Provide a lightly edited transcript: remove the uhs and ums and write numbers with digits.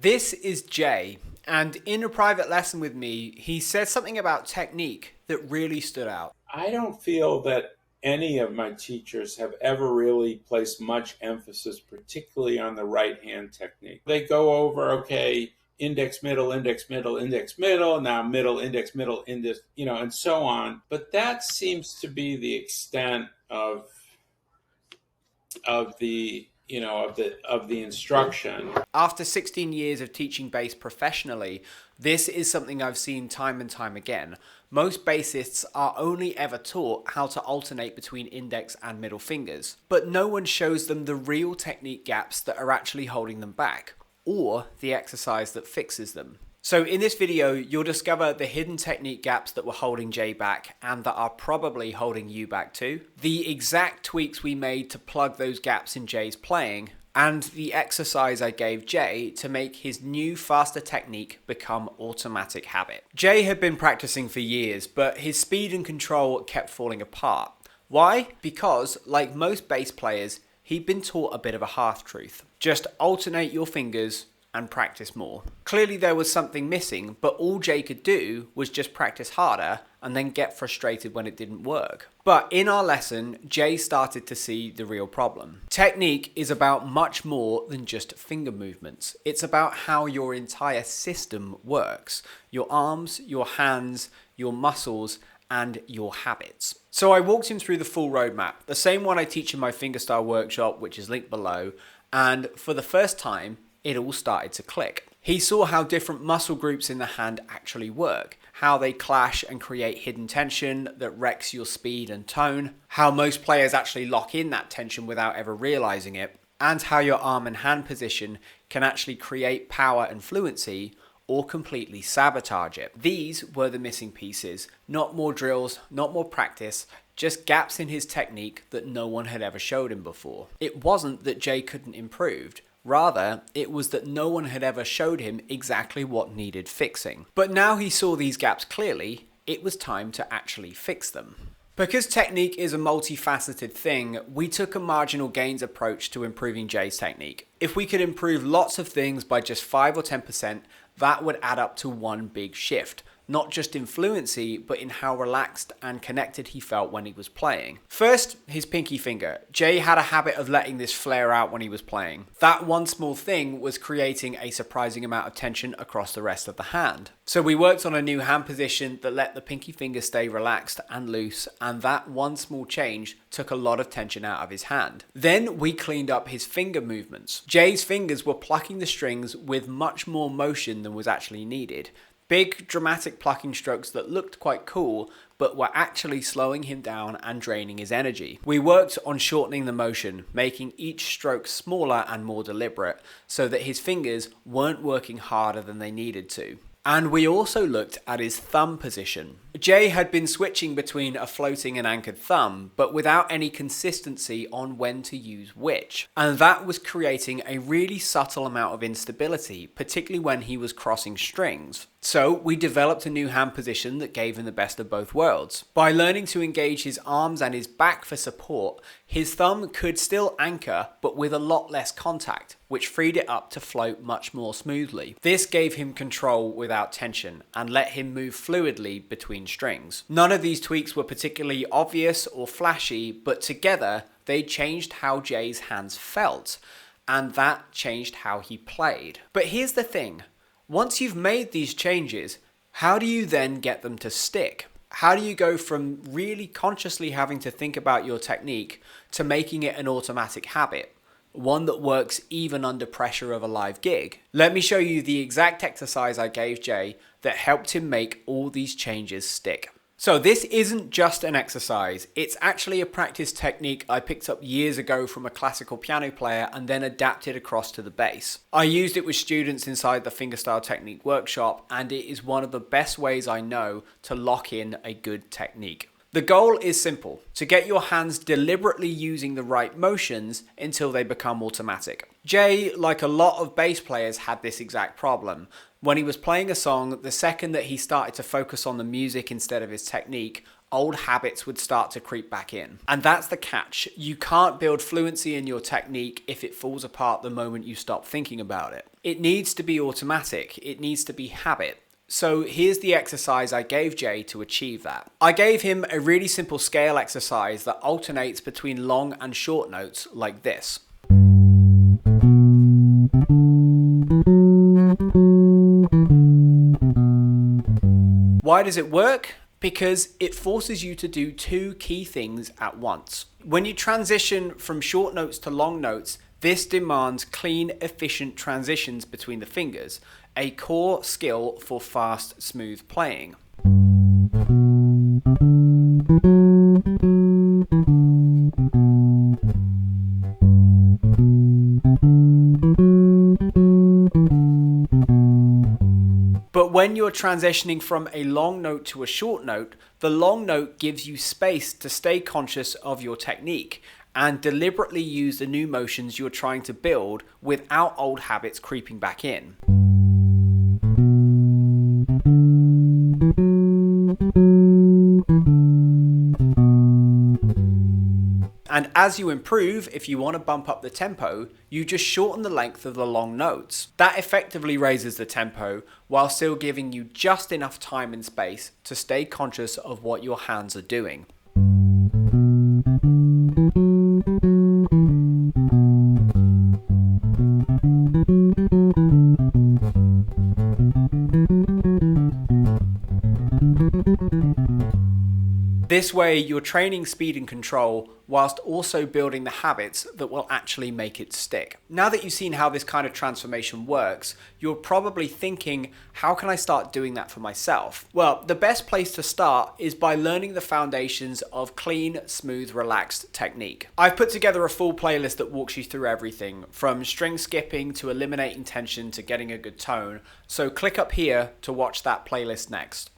This is Jay, and in a private lesson with me, he said something about technique that really stood out. I don't feel that any of my teachers have ever really placed much emphasis, particularly on the right hand technique. They go over, okay, index, middle, index, middle, index, middle, now middle, index, and so on. But that seems to be the extent of the instruction. After 16 years of teaching bass professionally, this is something I've seen time and time again. Most bassists are only ever taught how to alternate between index and middle fingers, but no one shows them the real technique gaps that are actually holding them back, or the exercise that fixes them. So in this video, you'll discover the hidden technique gaps that were holding Jay back and that are probably holding you back too, the exact tweaks we made to plug those gaps in Jay's playing, and the exercise I gave Jay to make his new faster technique become automatic habit. Jay had been practicing for years, but his speed and control kept falling apart. Why? Because, like most bass players, he'd been taught a bit of a half-truth. Just alternate your fingers and practice more. Clearly there was something missing, but all Jay could do was just practice harder and then get frustrated when it didn't work. But in our lesson, Jay started to see the real problem. Technique is about much more than just finger movements. It's about how your entire system works. Your arms, your hands, your muscles, and your habits. So I walked him through the full roadmap, the same one I teach in my fingerstyle workshop, which is linked below, and for the first time, it all started to click. He saw how different muscle groups in the hand actually work, how they clash and create hidden tension that wrecks your speed and tone, how most players actually lock in that tension without ever realizing it, and how your arm and hand position can actually create power and fluency or completely sabotage it. These were the missing pieces, not more drills, not more practice, just gaps in his technique that no one had ever showed him before. It wasn't that Jay couldn't improve. Rather, it was that no one had ever showed him exactly what needed fixing. But now he saw these gaps clearly, it was time to actually fix them. Because technique is a multifaceted thing, we took a marginal gains approach to improving Jay's technique. If we could improve lots of things by just 5 or 10%, that would add up to one big shift. Not just in fluency, but in how relaxed and connected he felt when he was playing. First, his pinky finger. Jay had a habit of letting this flare out when he was playing. That one small thing was creating a surprising amount of tension across the rest of the hand. So we worked on a new hand position that let the pinky finger stay relaxed and loose, and that one small change took a lot of tension out of his hand. Then we cleaned up his finger movements. Jay's fingers were plucking the strings with much more motion than was actually needed. Big, dramatic plucking strokes that looked quite cool, but were actually slowing him down and draining his energy. We worked on shortening the motion, making each stroke smaller and more deliberate, so that his fingers weren't working harder than they needed to. And we also looked at his thumb position. Jay had been switching between a floating and anchored thumb, but without any consistency on when to use which. And that was creating a really subtle amount of instability, particularly when he was crossing strings. So we developed a new hand position that gave him the best of both worlds. By learning to engage his arms and his back for support, his thumb could still anchor, but with a lot less contact, which freed it up to float much more smoothly. This gave him control without tension and let him move fluidly between strings. None of these tweaks were particularly obvious or flashy, but together they changed how Jay's hands felt, and that changed how he played. But here's the thing. Once you've made these changes, how do you then get them to stick? How do you go from really consciously having to think about your technique to making it an automatic habit? One that works even under pressure of a live gig. Let me show you the exact exercise I gave Jay that helped him make all these changes stick. So this isn't just an exercise, it's actually a practice technique I picked up years ago from a classical piano player and then adapted across to the bass. I used it with students inside the fingerstyle technique workshop, and it is one of the best ways I know to lock in a good technique. The goal is simple, to get your hands deliberately using the right motions until they become automatic. Jay, like a lot of bass players, had this exact problem. When he was playing a song, the second that he started to focus on the music instead of his technique, old habits would start to creep back in. And that's the catch. You can't build fluency in your technique if it falls apart the moment you stop thinking about it. It needs to be automatic. It needs to be habit. So here's the exercise I gave Jay to achieve that. I gave him a really simple scale exercise that alternates between long and short notes like this. Why does it work? Because it forces you to do two key things at once. When you transition from short notes to long notes, this demands clean, efficient transitions between the fingers, a core skill for fast, smooth playing. But when you're transitioning from a long note to a short note, the long note gives you space to stay conscious of your technique and deliberately use the new motions you're trying to build without old habits creeping back in. And as you improve, if you want to bump up the tempo, you just shorten the length of the long notes. That effectively raises the tempo while still giving you just enough time and space to stay conscious of what your hands are doing. This way, you're training speed and control whilst also building the habits that will actually make it stick. Now that you've seen how this kind of transformation works, you're probably thinking, how can I start doing that for myself? Well, the best place to start is by learning the foundations of clean, smooth, relaxed technique. I've put together a full playlist that walks you through everything, from string skipping to eliminating tension to getting a good tone, so click up here to watch that playlist next.